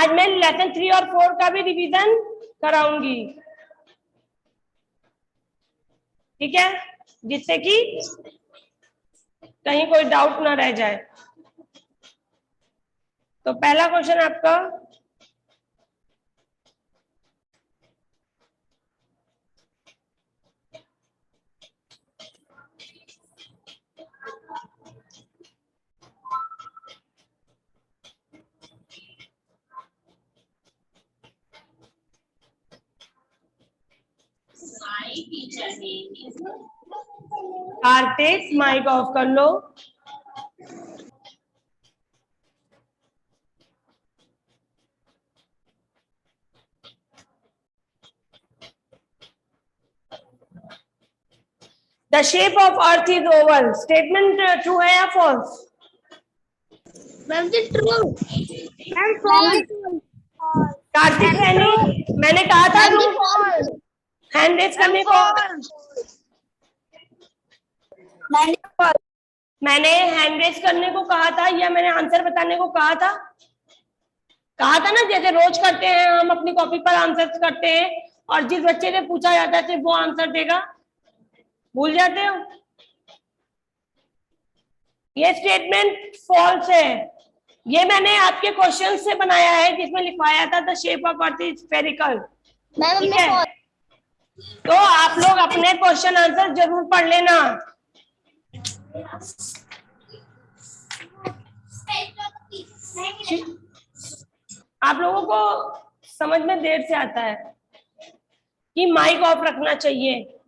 आज मैं लेसन 3 और 4 का भी रिवीजन कराऊंगी, ठीक है, जिससे कि कहीं कोई डाउट ना रह जाए। तो पहला क्वेश्चन आपका, कार्तिक माइक ऑफ कर लो। The shape of earth is oval, statement true है या फॉल्स? मैम जी ट्रू। Ma'am false. कार्तिक मैंने कहा था हैंड रेस करने को, मैंने हैंड रेस करने को कहा था या मैंने आंसर बताने को कहा था? कहा था ना, जैसे रोज करते हैं हम अपनी कॉपी पर आंसर करते हैं और जिस बच्चे से पूछा जाता है सिर्फ वो आंसर देगा, भूल जाते हो? ये स्टेटमेंट फॉल्स है। ये मैंने आपके क्वेश्चन से बनाया है जिसमें लिखवाया था the shape of earth is spherical, ठीक है? तो आप लोग अपने क्वेश्चन आंसर जरूर पढ़ लेना। आप लोगों को समझ में देर से आता है कि माइक ऑफ रखना चाहिए।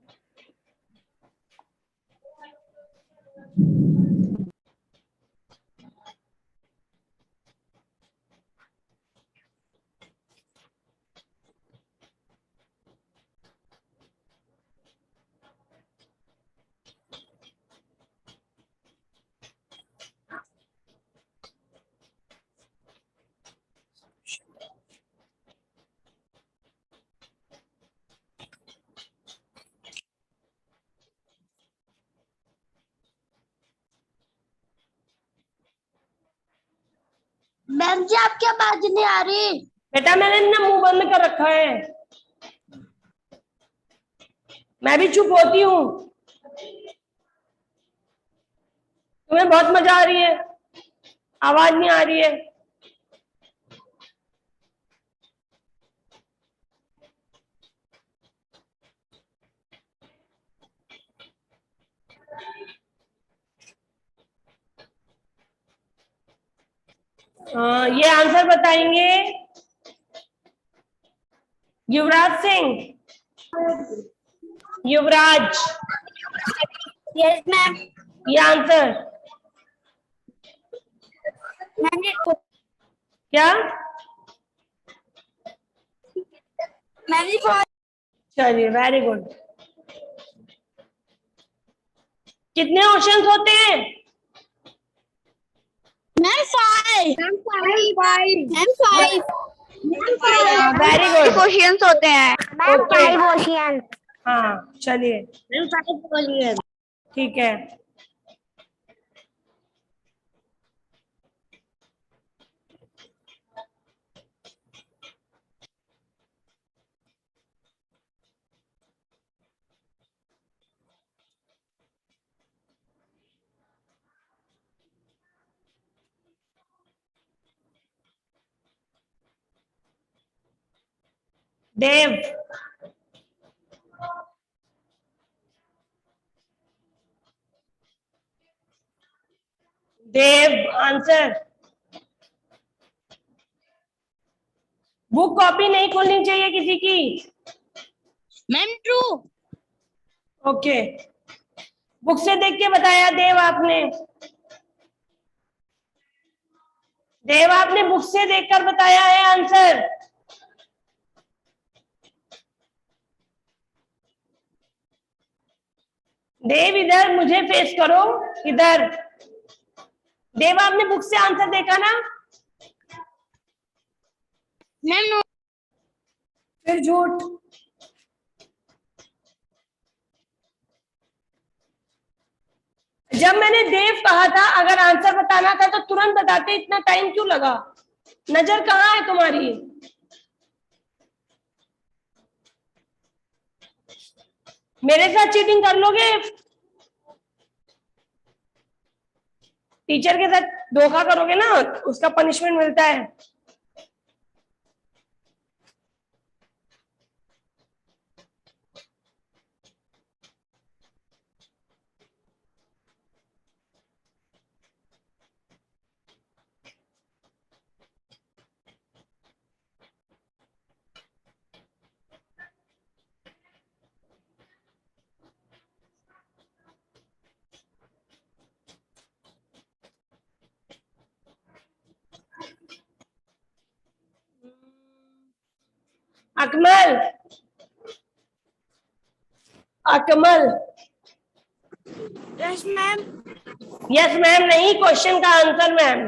मैम जी आपकी आवाज नहीं आ रही। बेटा मैंने ना मुंह बंद कर रखा है, मैं भी चुप होती हूँ। तुम्हें बहुत मजा आ रही है, आवाज नहीं आ रही है। ये आंसर बताएंगे युवराज सिंह। युवराज, यस मैम। ये आंसर क्या? चलिए वेरी गुड। कितने ऑप्शंस होते हैं? Ma'am 5। Ma'am 5। Ma'am 5। Very good. Questions होते हैं मैम। 5 क्वेश्चन। हाँ चलिए मैम 5 क्वेश्चन। ठीक है। देव, देव आंसर। बुक कॉपी नहीं खोलनी चाहिए किसी की। Ma'am true. ओके, बुक से देख के बताया देव आपने। देव आपने बुक से देखकर बताया है आंसर। देव इधर मुझे फेस करो, इधर। देव आपने बुक से आंसर देखा ना? Ma'am no. फिर झूठ। जब मैंने देव कहा था अगर आंसर बताना था तो तुरंत बताते, इतना टाइम क्यों लगा? नजर कहाँ है तुम्हारी? मेरे साथ चीटिंग कर लोगे? टीचर के साथ धोखा करोगे ना, उसका पनिशमेंट मिलता है। Akmal, Akmal. Yes ma'am. Yes ma'am नहीं, क्वेश्चन का आंसर मैम।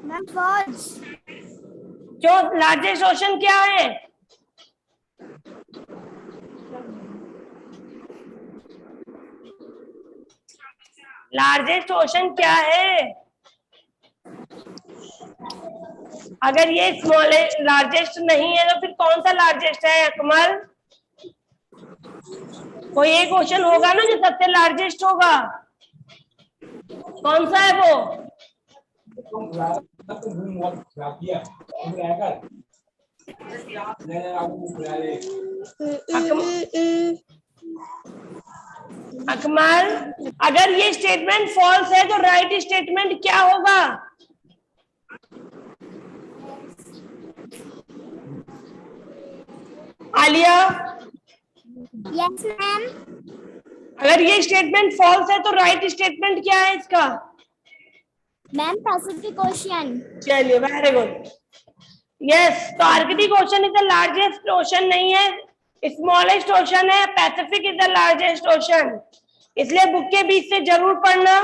Ma'am false. जो लार्जेस्ट ओशन क्या है? लार्जेस्ट ओशन क्या है? अगर ये स्मॉल लार्जेस्ट नहीं है तो फिर कौन सा लार्जेस्ट है अकमल? कोई एक ओशन होगा ना जो सबसे लार्जेस्ट होगा, कौन सा है वो? अकमल, अगर ये स्टेटमेंट फॉल्स है तो राइट स्टेटमेंट क्या होगा? Alia, yes ma'am. अगर ये स्टेटमेंट फॉल्स है तो राइट स्टेटमेंट क्या है इसका? Ma'am Pacific ocean. चलिए, वेरी गुड। यस, तो Arctic ocean is the largest ocean नहीं है, स्मॉलेस्ट ओशन है। Pacific is the largest ocean, इसलिए बुक के बीच से जरूर पढ़ना।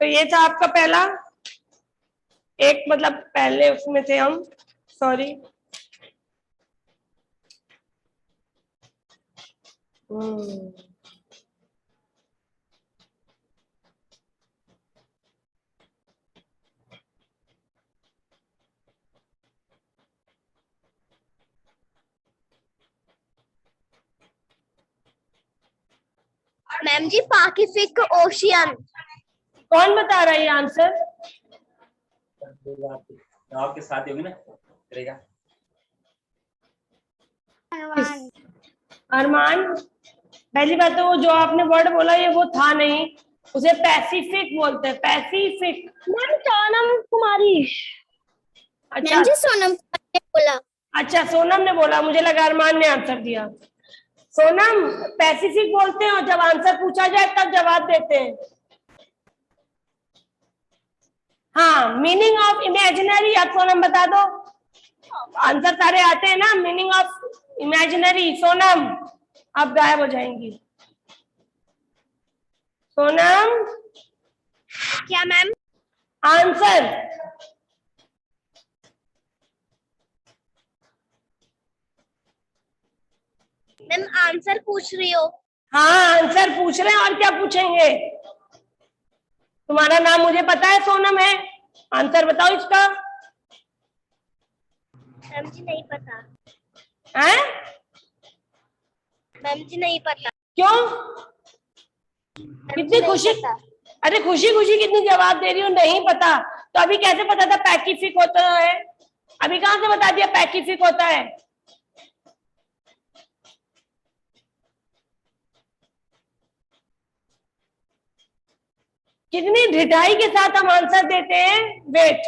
तो ये था आपका पहला एक, मतलब पहले उसमें थे हम, सॉरी। मैम जी पैसिफिक ओशियन। कौन बता रहा है ये आंसर? आपके साथ ही होंगे ना, चलेगा। अरमान, पहली बात तो वो जो आपने वर्ड बोला ये वो था नहीं, उसे पैसिफिक बोलते हैं, पैसिफिक। मैम सोनम कुमारी। अच्छा मैम जी सोनम कुमारी ने बोला। अच्छा, सोनम ने बोला, मुझे लगा अरमान ने आंसर दिया। सोनम, पैसिफिक बोलते हैं और जब आंसर पूछा जाए तब जवाब देते हैं। हाँ, मीनिंग ऑफ इमेजिनरी आप सोनम बता दो, आंसर सारे आते हैं ना। मीनिंग ऑफ इमेजिनरी, सोनम आप गायब हो जाएंगी। सोनम, क्या मैम? आंसर। मैम आंसर पूछ रही हो? हाँ, आंसर पूछ रहे हैं, और क्या पूछेंगे? तुम्हारा नाम मुझे पता है, सोनम है, आंसर बताओ इसका। मैम जी नहीं पता। हैं? मैम जी नहीं पता। क्यों? मैम कितनी जी नहीं खुशी, पता। अरे खुशी खुशी कितनी जवाब दे रही हो, नहीं पता। तो अभी कैसे पता था पैसिफिक होता है? अभी कहां से बता दिया पैसिफिक होता है? कितनी ढिठाई के साथ हम आंसर देते हैं, वेट,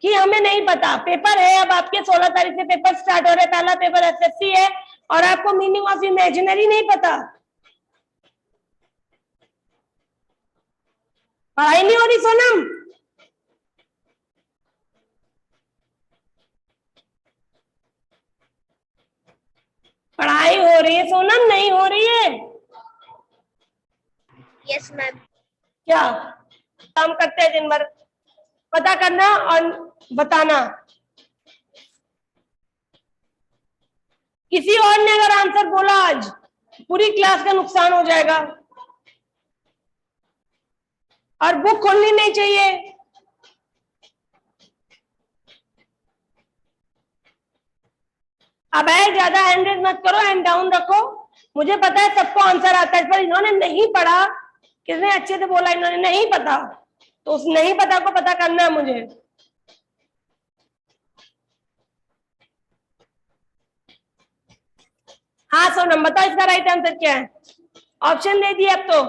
कि हमें नहीं पता। पेपर है अब आपके, 16 तारीख से पेपर स्टार्ट हो रहे हैं, पहला पेपर एसएससी है, और आपको मीनिंग ऑफ इमेजिनरी नहीं पता? पढ़ाई नहीं हो रही सोनम? पढ़ाई हो रही है सोनम, नहीं हो रही है? Yes ma'am. क्या काम करते हैं दिन भर? पता करना और बताना। किसी और ने अगर आंसर बोला आज पूरी क्लास का नुकसान हो जाएगा। और बुक खोलनी नहीं चाहिए। अब है ज्यादा हैंड रेज मत करो, हैंड डाउन रखो। मुझे पता है सबको आंसर आता है, पर इन्होंने नहीं पढ़ा। किसने अच्छे से बोला इन्होंने नहीं पता, तो उस नहीं पता को पता करना है मुझे। हाँ सोनम बताओ इसका राइट आंसर क्या है? ऑप्शन दे दिए अब तो।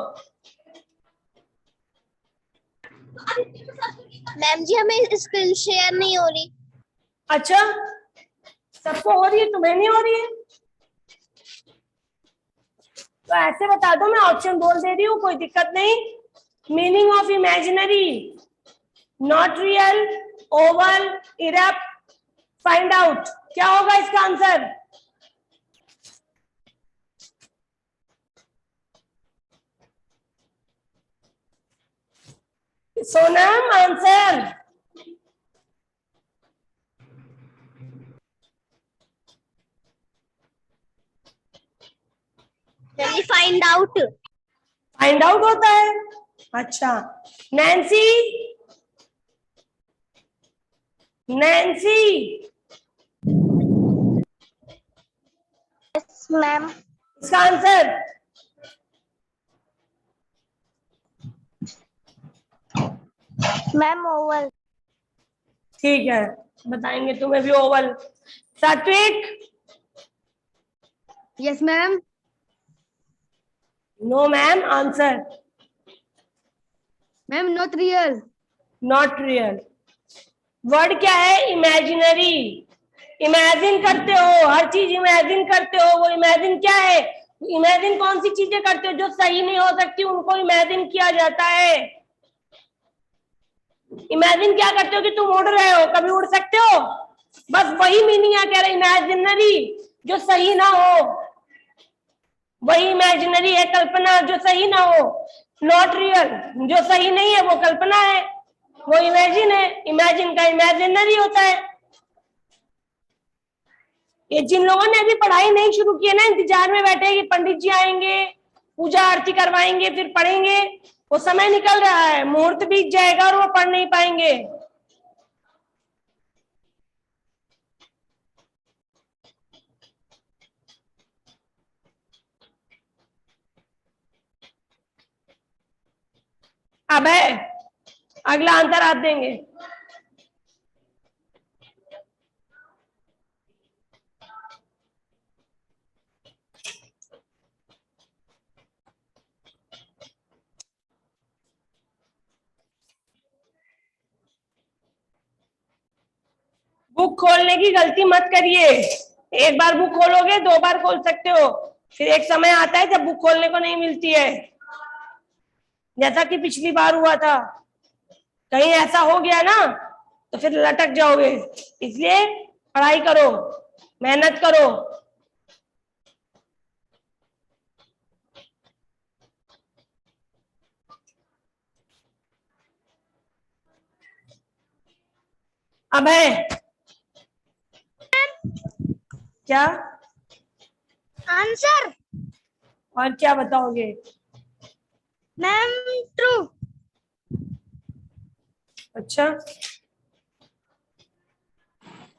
मैम जी हमें स्क्रीन शेयर नहीं हो रही। अच्छा, सबको हो रही है, तुम्हें नहीं हो रही है? तो ऐसे बता दो, मैं ऑप्शन बोल दे रही हूँ, कोई दिक्कत नहीं। Meaning of imaginary, not real, oval, erupt, find out. क्या होगा इसका answer? Sonam answer. Find out. Find out होता है? अच्छा, नैन्सी, नैन्सी यस मैम। इसका आंसर? Ma'am oval. ठीक है, बताएंगे तुम्हें भी oval. Satvik? Yes ma'am. No ma'am, answer ma'am not real. Not real. Word क्या है? इमेजिनरी। इमेजिन करते हो, हर चीज इमेजिन करते हो। वो इमेजिन क्या है? इमेजिन कौन सी चीजें करते हो जो सही नहीं हो सकती, उनको इमेजिन किया जाता है। इमेजिन क्या करते हो कि तुम उड़ रहे हो, कभी उड़ सकते हो? बस वही मीनिंग है, कह रहे इमेजिनरी जो सही ना हो, वही इमेजिनरी है। कल्पना जो सही ना हो। नॉट रियल जो सही नहीं है, वो कल्पना है, वो इमेजिन है। इमेजिन का इमेजिनरी होता है। ये जिन लोगों ने अभी पढ़ाई नहीं शुरू की है ना, इंतजार में बैठे कि पंडित जी आएंगे, पूजा आरती करवाएंगे, फिर पढ़ेंगे, वो समय निकल रहा है, मुहूर्त बीत जाएगा और वो पढ़ नहीं पाएंगे। अब है अगला आंसर आप देंगे। बुक खोलने की गलती मत करिए। एक बार बुक खोलोगे, दो बार खोल सकते हो, फिर एक समय आता है जब बुक खोलने को नहीं मिलती है, जैसा कि पिछली बार हुआ था। कहीं ऐसा हो गया ना तो फिर लटक जाओगे। इसलिए पढ़ाई करो, मेहनत करो। अब है क्या आंसर? और क्या बताओगे? Ma'am true. अच्छा,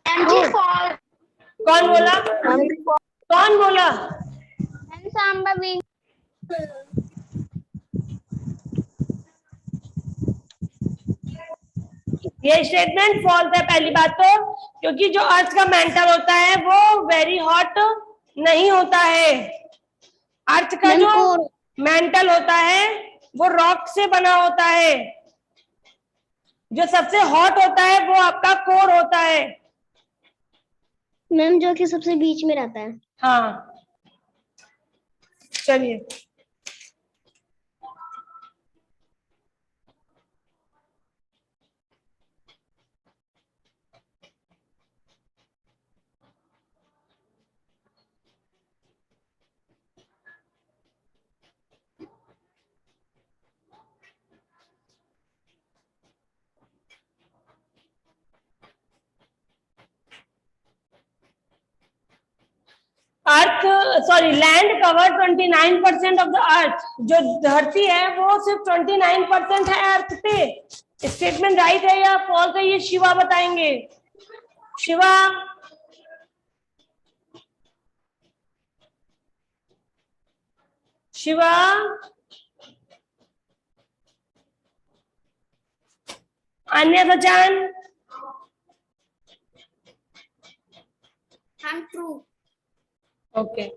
मैम जी फॉल्स। कौन बोला? कौन बोला? मैम सांबवी। ये स्टेटमेंट फॉल्स है पहली बात तो, क्योंकि जो अर्थ का मेंटल होता है वो वेरी हॉट नहीं होता है। अर्थ का जो मेंटल होता है वो रॉक से बना होता है। जो सबसे हॉट होता है वो आपका कोर होता है। मैम जो कि सबसे बीच में रहता है। हाँ, चलिए। अर्थ sorry, land cover 29% of the earth. जो धरती है वो सिर्फ 29% है अर्थ पे। स्टेटमेंट राइट है या फॉल्स है, ये शिवा बताएंगे। शिवा, शिवा, अन्य सचान, ट्रू। ओके।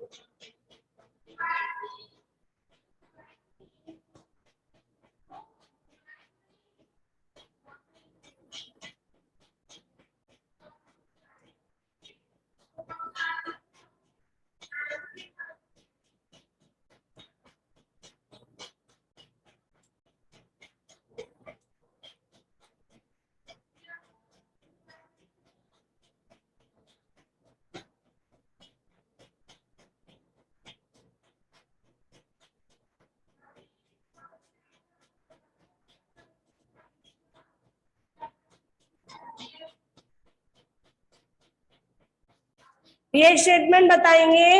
ये स्टेटमेंट बताएंगे।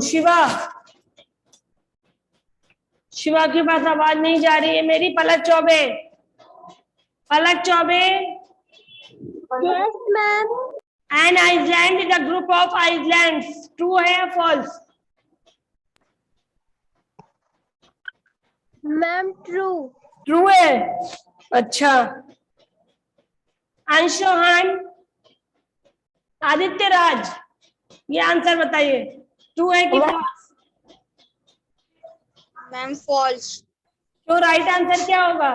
शिवा, शिवा के पास आवाज नहीं जा रही है मेरी। Palak Chaubey, Palak Chaubey. Yes ma'am. An island is a group of islands. True है या फॉल्स? Ma'am true. ट्रू है। अच्छा। अंशुहान, आदित्य राज, ये आंसर बताइए, ट्रू है कि फॉल्स? Ma'am false. तो राइट आंसर क्या होगा?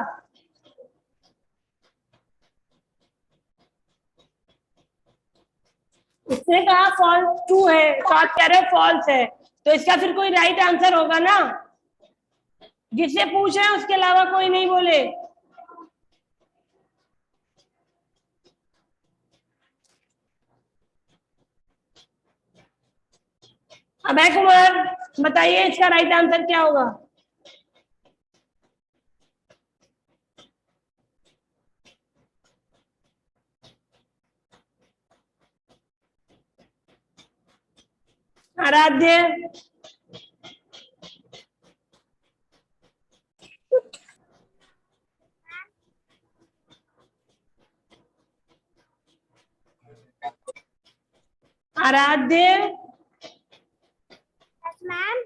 इसने कहा फॉल्स, ट्रू है, तो आप कह रहे हो फॉल्स है, तो इसका फिर कोई राइट आंसर होगा ना। जिससे पूछ रहे हैं उसके अलावा कोई नहीं बोले। अभय कुमार, बताइए इसका राइट आंसर क्या होगा? आराध्य, आराध्य, मैम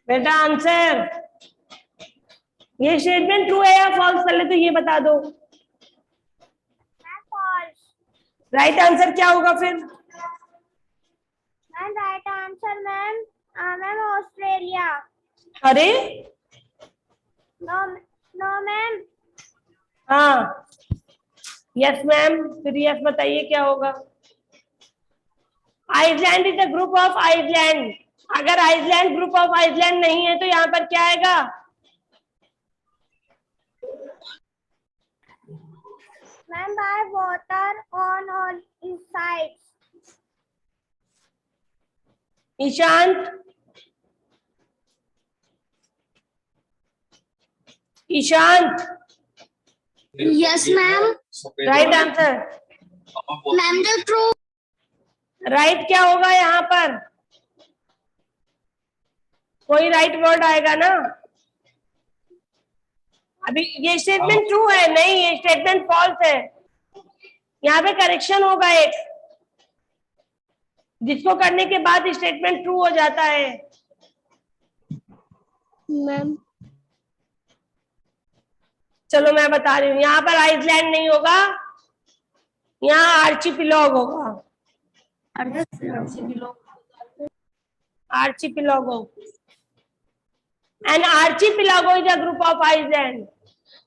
बेटा आंसर। ये स्टेटमेंट ट्रू है या फॉल्स, पहले तो ये बता दो। फॉल्स। राइट आंसर क्या होगा फिर? Ma'am right answer ma'am ma'am Australia. अरे नो नो मैम। हाँ, यस मैम। फिर यस बताइए क्या होगा? Island is a group of island. अगर आइसलैंड ग्रुप ऑफ आइसलैंड नहीं है तो यहाँ पर क्या आएगा? Ma'am by water on all sides. Ishant, Ishant, yes ma'am. Right answer. Ma'am the true. Right क्या होगा यहाँ पर? कोई राइट वर्ड आएगा ना। अभी ये स्टेटमेंट ट्रू है, नहीं ये स्टेटमेंट फॉल्स है। यहाँ पे करेक्शन होगा एक, जिसको करने के बाद स्टेटमेंट ट्रू हो जाता है। मैम चलो मैं बता रही हूँ, यहाँ पर आइसलैंड नहीं होगा, यहाँ आर्चिपिलॉग होगा। Archipelago. And archipelago is a group of island.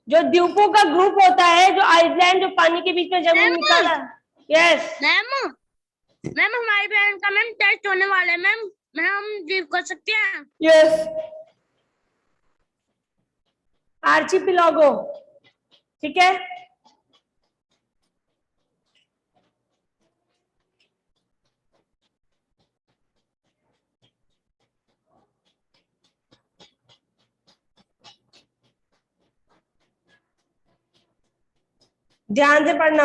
जो द्वीपों का ग्रुप होता है, जो आइसलैंड जो पानी के बीच में जमीन निकाला। यस मैम मैम हमारी बहन का मैम टेस्ट होने वाला है मैम। मैम हम लीव कर सकते हैं? यस, आर्चिपिलागो, ठीक है। ध्यान से पढ़ना।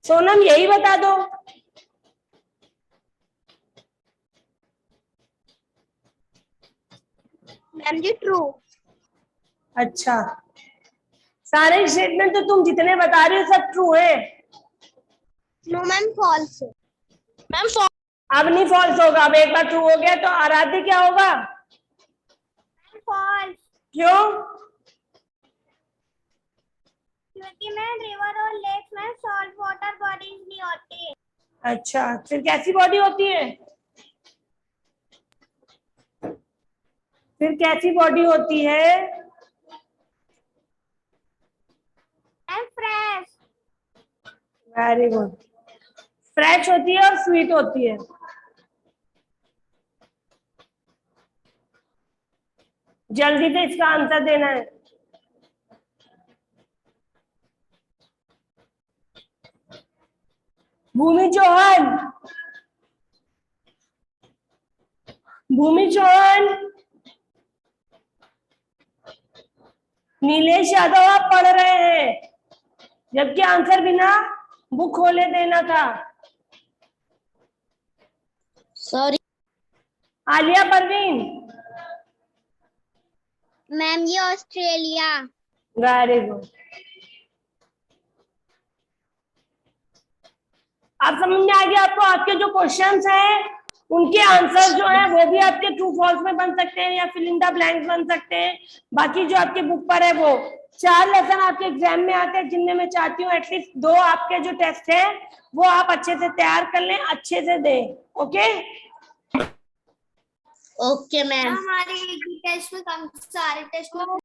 सोनम यही बता दो। मैम जी ट्रू। अच्छा, सारे स्टेटमेंट तो तुम जितने बता रही हो सब ट्रू है। No ma'am false. मैम अब नहीं फॉल्स होगा, अब एक बार ट्रू हो गया तो आराध्य क्या होगा? फॉल्स, क्यों? क्योंकि मैम रिवर और लेक्स में सॉल्ट वाटर बॉडीज नहीं होती। अच्छा, फिर कैसी बॉडी होती है? फिर कैसी बॉडी होती है? And fresh. Very good. Fresh होती है और स्वीट होती है। जल्दी से इसका आंसर देना है। भूमि चौहान, भूमि चौहान, नीलेश यादव आप पढ़ रहे हैं, जबकि आंसर बिना बुक खोले देना था। सॉरी आलिया परवीन, मैम ये ऑस्ट्रेलिया। Very good. आप समझ में आ गया आपको? आपके जो क्वेश्चंस हैं उनके आंसर जो है वो भी आपके ट्रू फॉल्स में बन सकते हैं या फिल इन द ब्लैंक्स बन सकते हैं। बाकी जो आपके बुक पर है वो 4 लेसन आपके एग्जाम में आते हैं, जिनमें मैं चाहती हूँ एटलीस्ट 2 आपके जो टेस्ट है वो आप अच्छे से तैयार कर लें, अच्छे से दें। Okay okay ma'am. हमारे टेस्ट में कम सारे टेस्ट में